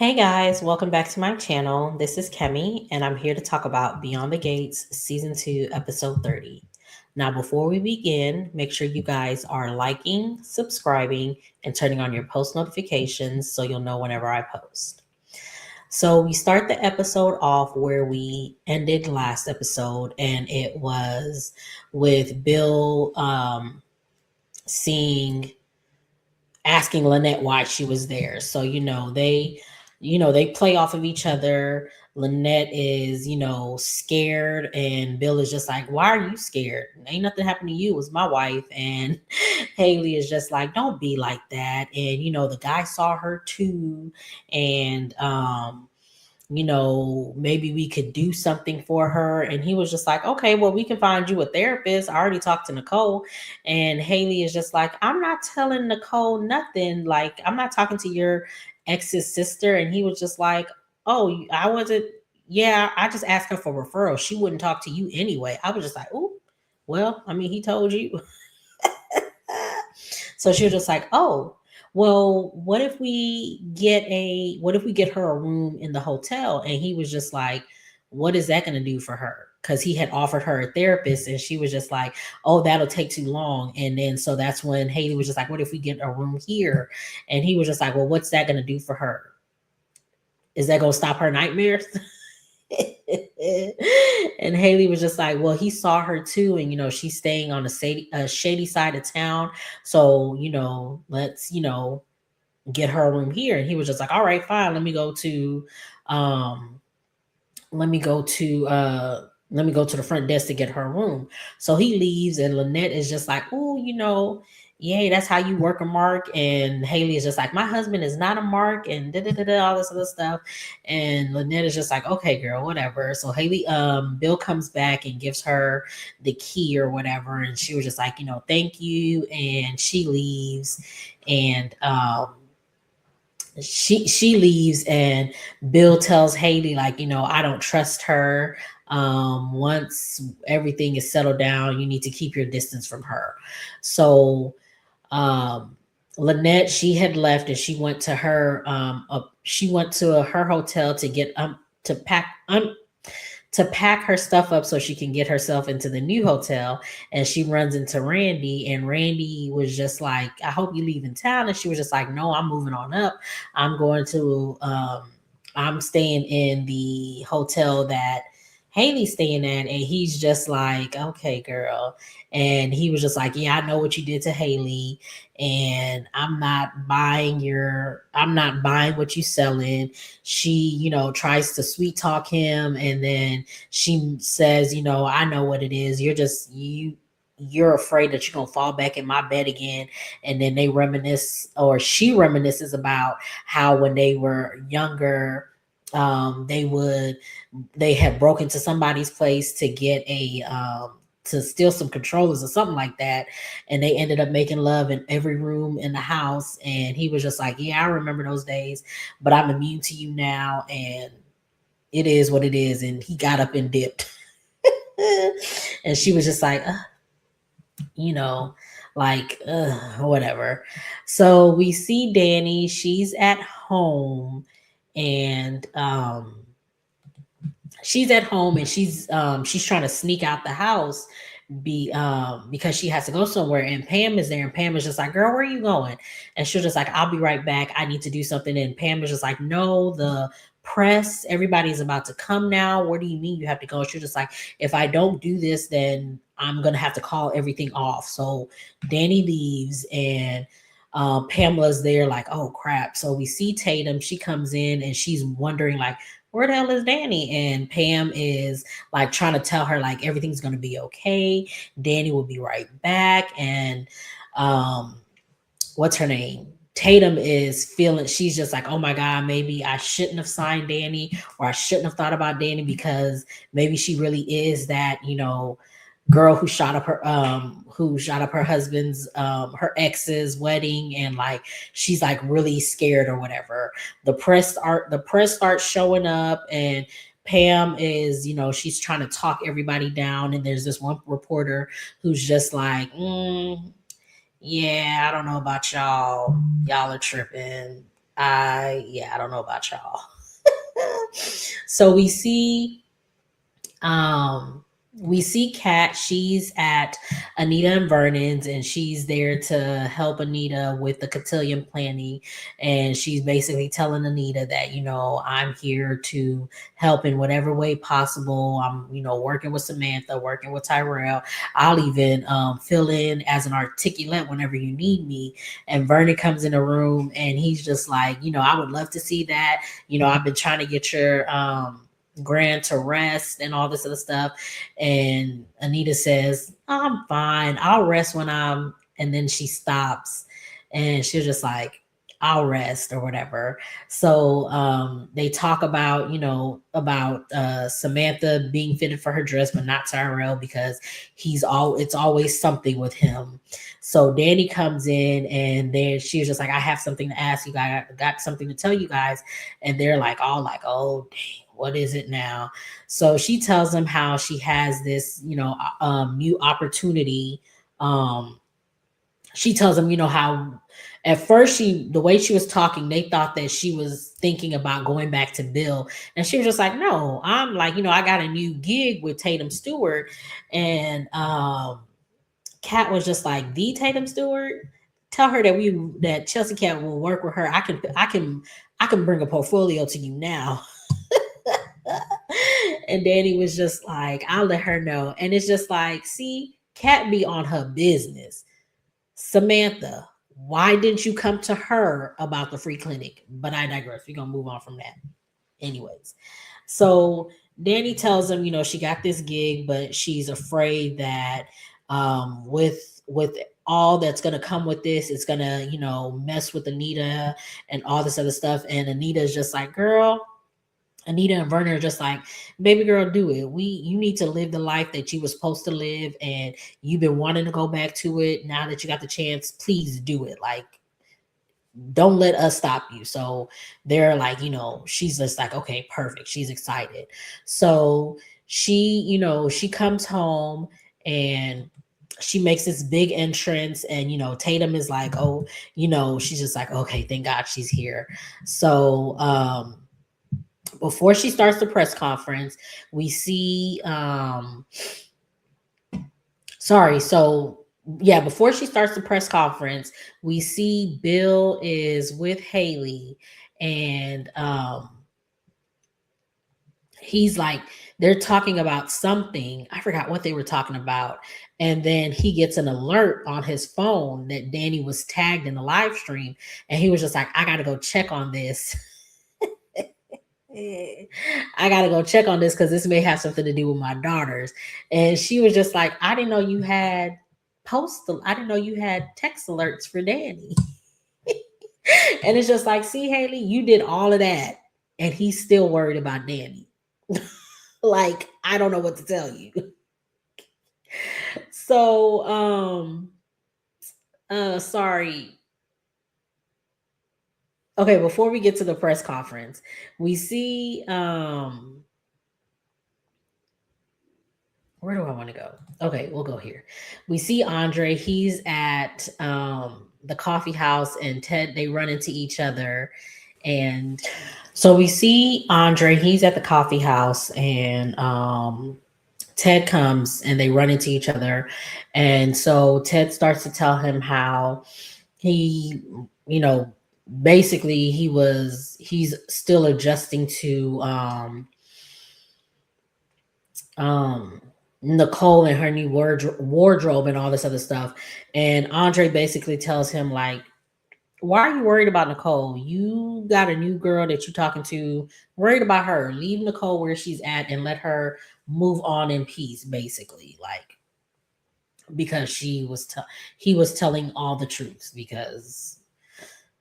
Hey guys, welcome back to my channel. This is Kemi, and I'm here to talk about Beyond the Gates Season 2, Episode 30. Now, before we begin, make sure you guys are liking, subscribing, and turning on your post notifications so you'll know whenever I post. So, we start the episode off where we ended last episode, and it was with Bill seeing asking Lynette why she was there. So, they play off of each other. Lynette is, scared, and Bill is just like, "Why are you scared? Ain't nothing happened to you. It was my wife." And Haley is just like, "Don't be like that." And the guy saw her too, and maybe we could do something for her. And he was just like, okay, well, we can find you a therapist. I already talked to Nicole. And Haley is just like, I'm not telling Nicole nothing. Like, I'm not talking to your ex's sister. And he was just like, oh, I wasn't. Yeah, I just asked her for referrals. She wouldn't talk to you anyway. I was just like, oh, well, I mean, he told you. So she was just like, oh, well, what if we get her a room in the hotel? And he was just like, what is that going to do for her? Because he had offered her a therapist, and she was just like, oh, that'll take too long. And then so that's when Haley was just like, what if we get a room here? And he was just like, well, what's that going to do for her? Is that going to stop her nightmares? And Haley was just like, well, he saw her too, and she's staying on a shady side of town. So let's get her a room here. And he was just like, all right, fine. Um, let me go to the front desk to get her room. So he leaves, and Lynette is just like, oh, yay, that's how you work a mark. And Haley is just like, my husband is not a mark, and all this other stuff. And Lynette is just like, okay, girl, whatever. So Haley, Bill comes back and gives her the key or whatever, and she was just like, thank you, and she leaves, and she leaves, and Bill tells Haley, like, I don't trust her. Once everything is settled down, you need to keep your distance from her. So um Lynette, she had left, and she went to her hotel to get to pack her stuff up so she can get herself into the new hotel. And she runs into Randy, and Randy was just like, I hope you leave in town. And she was just like, no, I'm moving on up. I'm going to I'm staying in the hotel that Haley's staying at. And he's just like, okay, girl. And he was just like, yeah, I know what you did to Haley, and I'm not buying what you selling. She, tries to sweet talk him, and then she says, I know what it is. You're afraid that you're gonna fall back in my bed again. And then she reminisces about how when they were younger, they had broken into somebody's place to get to steal some controllers or something like that, and they ended up making love in every room in the house. And he was just like, yeah, I remember those days, but I'm immune to you now, and it is what it is. And he got up and dipped. And she was just like, you know, whatever. So we see Dani, she's at home, and she's trying to sneak out the house because she has to go somewhere, and Pam is there, and Pam is just like, girl, where are you going? And she's just like, I'll be right back, I need to do something. And Pam is just like, no, the press, everybody's about to come now. What do you mean you have to go? She's just like, if I don't do this, then I'm gonna have to call everything off. So Dani leaves, and Pamela's there like, oh crap. So we see Tatum, she comes in, and she's wondering like, where the hell is Dani? And Pam is like trying to tell her like everything's gonna be okay. Dani will be right back. And um, what's her name? Tatum is feeling, she's just like, oh my God, maybe I shouldn't have signed Dani, or I shouldn't have thought about Dani, because maybe she really is that, girl who shot up her husband's her ex's wedding, and like she's like really scared or whatever. The press starts showing up, and Pam is, she's trying to talk everybody down, and there's this one reporter who's just like, yeah, I don't know about y'all. Y'all are tripping. I don't know about y'all. So um we see Kat. She's at Anita and Vernon's, and she's there to help Anita with the cotillion planning. And she's basically telling Anita that, I'm here to help in whatever way possible. I'm, working with Samantha, working with Tyrell. I'll even fill in as an articulate whenever you need me. And Vernon comes in the room and he's just like, I would love to see that. I've been trying to get your Grant to rest and all this other stuff. And Anita says, I'm fine. I'll rest when I'm, and then she stops and she's just like, I'll rest or whatever. So they talk about, about Samantha being fitted for her dress, but not Tyrell because it's always something with him. So Dani comes in and then she's just like, I have something to ask you guys. I got something to tell you guys. And they're like, all like, oh, dang, what is it now? So she tells them how she has this, new opportunity. She tells them, how at first the way she was talking, they thought that she was thinking about going back to Bill. And she was just like, no, I'm like, I got a new gig with Tatum Stewart. And Kat was just like, the Tatum Stewart? Tell her that Chelsea Cat will work with her. I can bring a portfolio to you now. And Dani was just like, I'll let her know. And it's just like, see, Kat be on her business. Samantha, why didn't you come to her about the free clinic? But I digress. We're going to move on from that. Anyways, so Dani tells him, she got this gig, but she's afraid that with all that's going to come with this, it's going to, mess with Anita and all this other stuff. And Anita's just like, girl, Anita and Vernon are just like, baby girl, do it. You need to live the life that you were supposed to live, and you've been wanting to go back to it. Now that you got the chance, please do it. Like, don't let us stop you. So they're like, she's just like, okay, perfect. She's excited. So she comes home and she makes this big entrance, and Tatum is like, oh, she's just like, okay, thank God she's here. So before she starts the press conference, we see before she starts the press conference, we see Bill is with Haley, and he's like, they're talking about something. I forgot what they were talking about. And then he gets an alert on his phone that Dani was tagged in the live stream. And he was just like, I got to go check on this. I gotta go check on this because this may have something to do with my daughters. And she was just like, I didn't know you had I didn't know you had text alerts for Dani. And it's just like, see, Haley, you did all of that, and he's still worried about Dani. Like, I don't know what to tell you. So sorry. Okay, before we get to the press conference, we see where do I want to go? Okay, we'll go here. We see Andre. He's at the coffee house, and Ted, they run into each other. And so we see Andre. He's at the coffee house, and Ted comes, and they run into each other. And so Ted starts to tell him how he, basically he's still adjusting to Nicole and her new wardrobe and all this other stuff. And Andre basically tells him, like, why are you worried about Nicole? You got a new girl that you're talking to. Worried about her. Leave Nicole where she's at and let her move on in peace, basically. Like, because he was telling all the truth, because,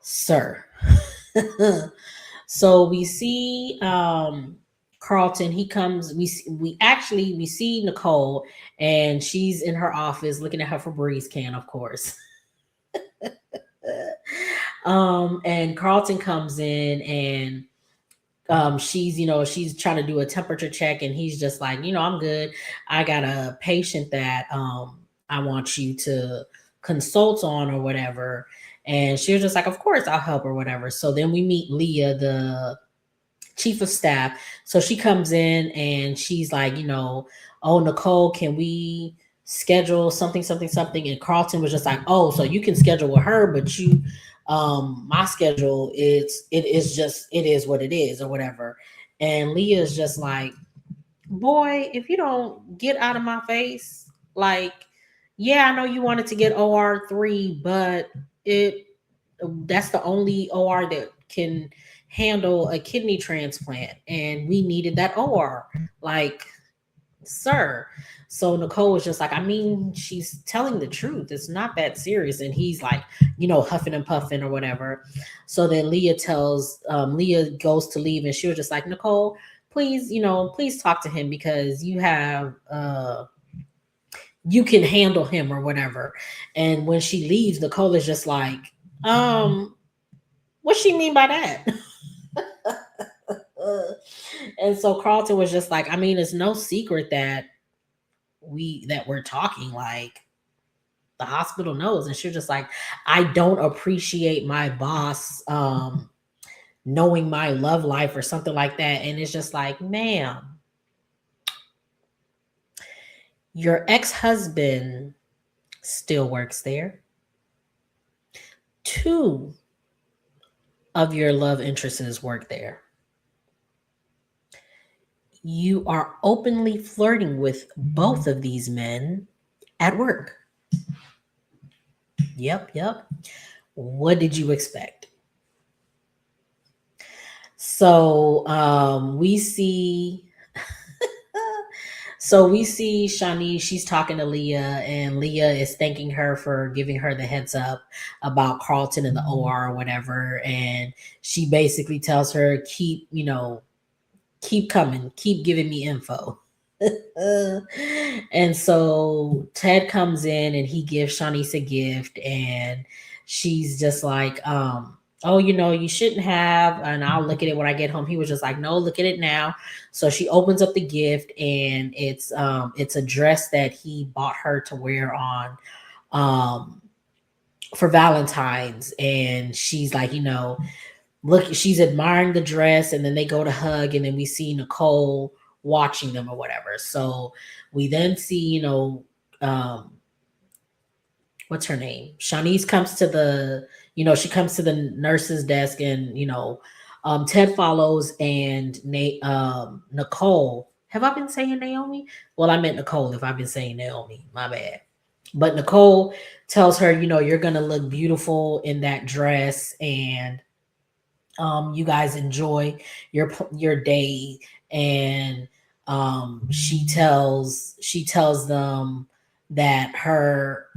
sir. So we see Carlton. He comes. We see Nicole, and she's in her office looking at her Febreze can, of course. And Carlton comes in, and she's trying to do a temperature check, and he's just like, I'm good. I got a patient that I want you to consult on or whatever. And she was just like, of course I'll help or whatever. So then we meet Leah, the chief of staff. So she comes in and she's like, oh, Nicole, can we schedule something, something, something? And Carlton was just like, oh, so you can schedule with her, but my schedule it is what it is or whatever. And Leah is just like, boy, if you don't get out of my face, like, yeah, I know you wanted to get OR3, but it that's the only OR that can handle a kidney transplant, and we needed that OR. Like, sir. So Nicole was just like, I mean, she's telling the truth. It's not that serious. And he's like, huffing and puffing or whatever. So then Leah goes to leave, and she was just like, Nicole, please, please talk to him because you can handle him or whatever. And when she leaves, Nicole is just like, what she mean by that? And so Carlton was just like, I mean, it's no secret that we're talking, like, the hospital knows. And she was just like, I don't appreciate my boss knowing my love life or something like that. And it's just like, ma'am, your ex-husband still works there. 2 of your love interests work there. You are openly flirting with both of these men at work. Yep. What did you expect? So we see Shanice, she's talking to Leah, and Leah is thanking her for giving her the heads up about Carlton and the OR or whatever. And she basically tells her, keep coming, keep giving me info. And so Ted comes in and he gives Shanice a gift, and she's just like, oh, you shouldn't have, and I'll look at it when I get home. He was just like, no, look at it now. So she opens up the gift, and it's a dress that he bought her to wear on for Valentine's. And she's like, look, she's admiring the dress, and then they go to hug, and then we see Nicole watching them or whatever. So we then see, what's her name? Shanice comes to she comes to the nurse's desk, and Ted follows, and Nicole. Have I been saying Naomi? Well, I meant Nicole. If I've been saying Naomi, my bad. But Nicole tells her, you're gonna look beautiful in that dress, and you guys enjoy your day. And she tells them that her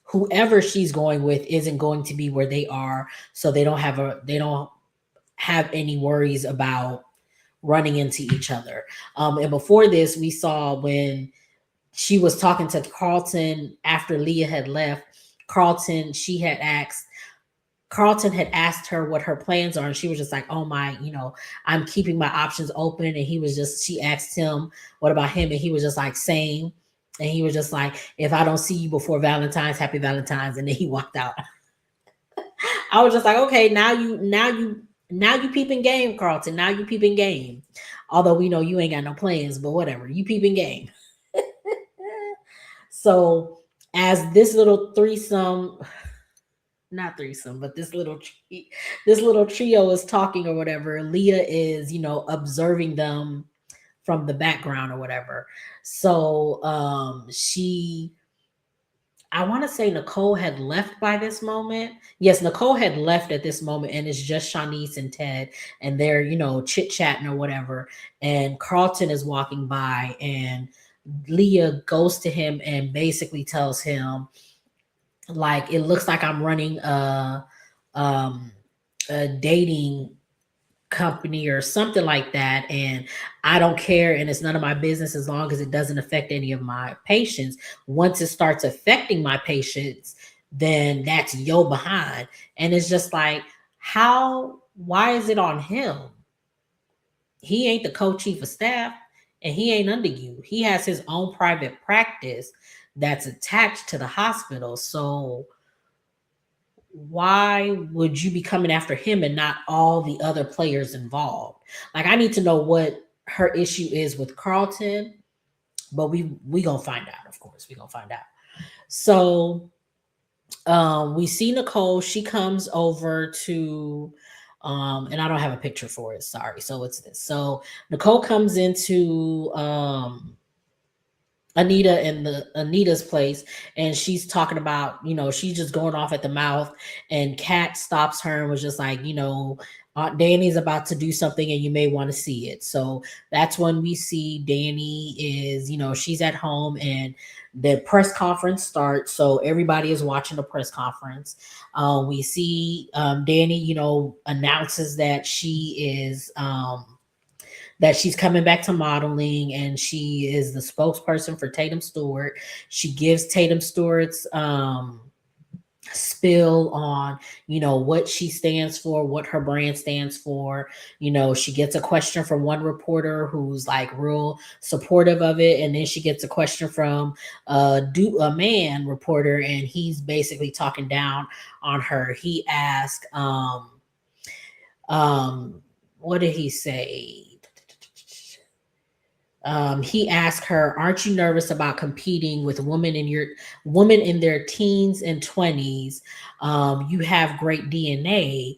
whoever she's going with isn't going to be where they are, so they don't have any worries about running into each other. And before this, we saw when she was talking to Carlton after Leah had left. Carlton had asked her what her plans are, and she was just like, oh my, I'm keeping my options open. And she asked him, what about him? And he was just like, same. And he was just like, if I don't see you before Valentine's, happy Valentine's. And then he walked out. I was just like, okay, now you peeping game, Carlton. Now you peeping game. Although we know you ain't got no plans, but whatever, you peeping game. So as this little threesome, not threesome, but this little trio is talking or whatever, Leah is, observing them from the background or whatever. So I want to say Nicole had left by this moment. Yes, Nicole had left at this moment, and it's just Shanice and Ted, and they're, chit-chatting or whatever. And Carlton is walking by, and Leah goes to him and basically tells him, like, it looks like I'm running a dating company or something like that, and I don't care, and it's none of my business as long as it doesn't affect any of my patients. Once it starts affecting my patients, then that's yo behind. And it's just like, why is it on him? He ain't the co-chief of staff, and he ain't under you. He has his own private practice that's attached to the hospital. So why would you be coming after him and not all the other players involved? Like, I need to know what her issue is with Carlton, but we gonna find out. Of course, we gonna find out. So we see Nicole. She comes over to, and I don't have a picture for it. Sorry. So it's this. So Nicole comes into Anita's place, and she's talking about, she's just going off at the mouth, and Kat stops her and was just like, Aunt Danny's about to do something and you may want to see it. So that's when we see Dani is, she's at home, and the press conference starts. So everybody is watching the press conference. We see Dani, announces that she's coming back to modeling, and she is the spokesperson for Tatum Stewart. She gives Tatum Stewart's spill on, what she stands for, what her brand stands for. She gets a question from one reporter who's like real supportive of it, and then she gets a question from a man reporter, and he's basically talking down on her. He asked what did he say? He asked her, "Aren't you nervous about competing with women in their teens and 20s? You have great DNA,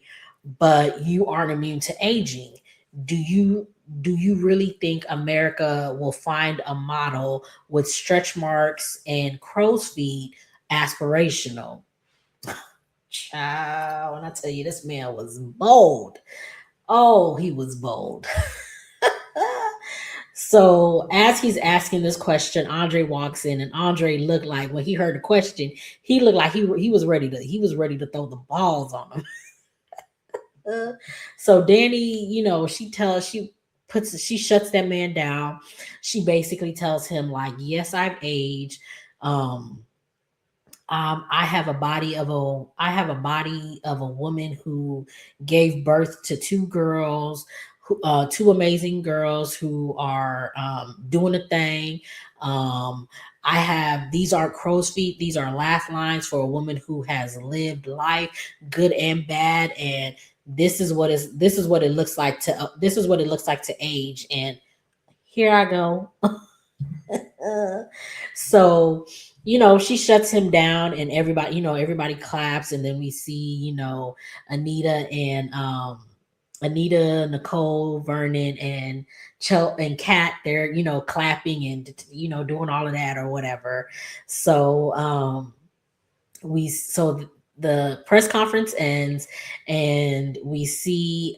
but you aren't immune to aging. Do you really think America will find a model with stretch marks and crow's feet aspirational?" Child, when I tell you, this man was bold. Oh, he was bold. So as he's asking this question, Andre walks in, and Andre looked like, when he heard the question, he looked like he was ready to throw the balls on him. So Dani, she shuts that man down. She basically tells him like, "Yes, I've aged. Um, I have a body of a woman who gave birth to two amazing girls who are doing a thing. Um, I have these aren't crow's feet; these are laugh lines for a woman who has lived life, good and bad. And this is what it looks like to age. And here I go." So, she shuts him down, and everybody claps, and then we see, Anita and Anita, Nicole, Vernon, and and Kat, they're, clapping and, doing all of that or whatever. So the press conference ends, and we see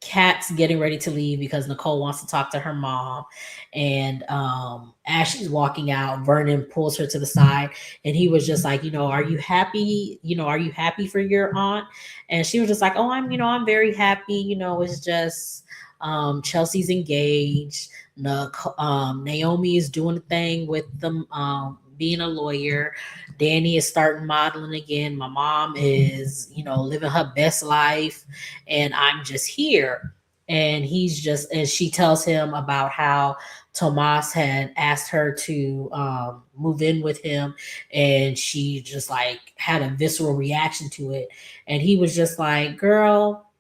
Kat's getting ready to leave because Nicole wants to talk to her mom. And as she's walking out, Vernon pulls her to the side, and he was just like, "Are you happy? Are you happy for your aunt?" And she was just like, "Oh, I'm very happy. It's just Chelsea's engaged. Naomi is doing a thing with them, being a lawyer. Dani is starting modeling again. My mom is, living her best life, and I'm just here." And she tells him about how Tomas had asked her to move in with him, and she just like had a visceral reaction to it. And he was just like, "Girl,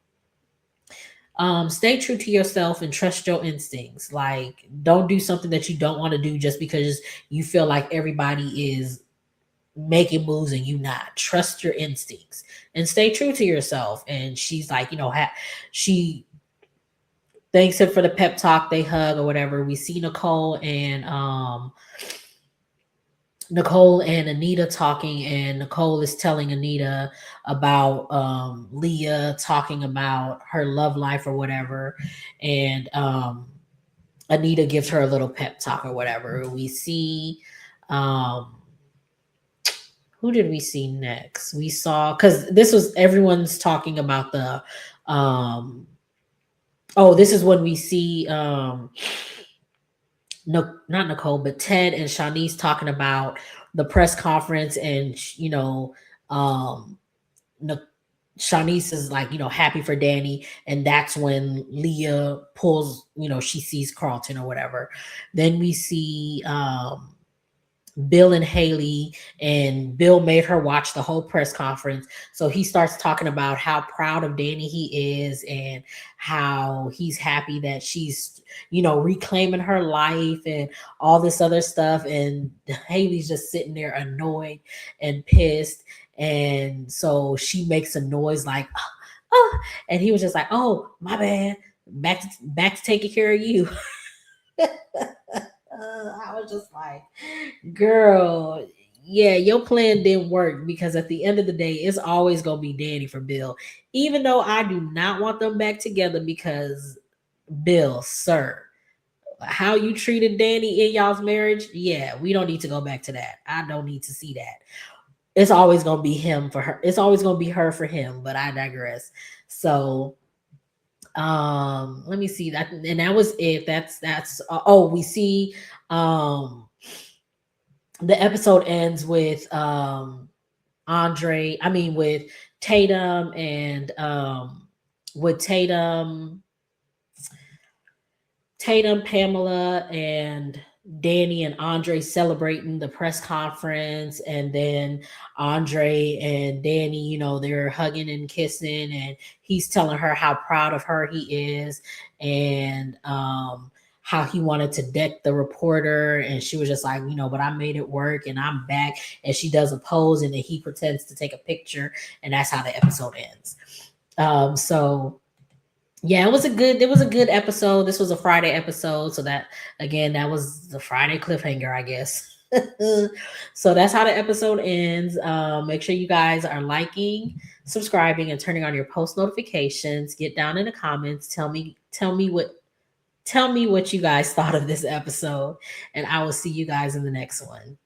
stay true to yourself and trust your instincts. Like, don't do something that you don't want to do just because you feel like everybody is making moves and you not. Trust your instincts and stay true to yourself." And she's like, she thanks him for the pep talk. They hug or whatever. We see Nicole and Anita talking, and Nicole is telling Anita about Leah, talking about her love life or whatever. And Anita gives her a little pep talk or whatever. We see um who did we see next? We saw, because this was everyone's talking about the oh, this is when we see no, not Nicole, but Ted and Shanice talking about the press conference. And um Shanice is like, happy for Dani, and that's when Leah pulls, she sees Carlton or whatever. Then we see Bill and Haley, and Bill made her watch the whole press conference. So he starts talking about how proud of Dani he is and how he's happy that she's, reclaiming her life and all this other stuff. And Haley's just sitting there annoyed and pissed. And so she makes a noise like, oh, and he was just like, oh, my bad. Back to taking care of you. I was just like, girl, yeah, your plan didn't work because at the end of the day, it's always gonna be Dani for Bill. Even though I do not want them back together because Bill, sir, how you treated Dani in y'all's marriage, yeah, we don't need to go back to that. I don't need to see that. It's always gonna be him for her. It's always gonna be her for him, but I digress. So let me see that, and that was it. That's oh, we see the episode ends with with Tatum and with Tatum, Pamela, and Dani and Andre celebrating the press conference, and then Andre and Dani, they're hugging and kissing, and he's telling her how proud of her he is, and how he wanted to deck the reporter, and she was just like, but I made it work, and I'm back, and she does a pose, and then he pretends to take a picture, and that's how the episode ends. So yeah, it was a good episode. This was a Friday episode, so that again, that was the Friday cliffhanger, I guess. So that's how the episode ends. Make sure you guys are liking, subscribing, and turning on your post notifications. Get down in the comments. Tell me what you guys thought of this episode, and I will see you guys in the next one.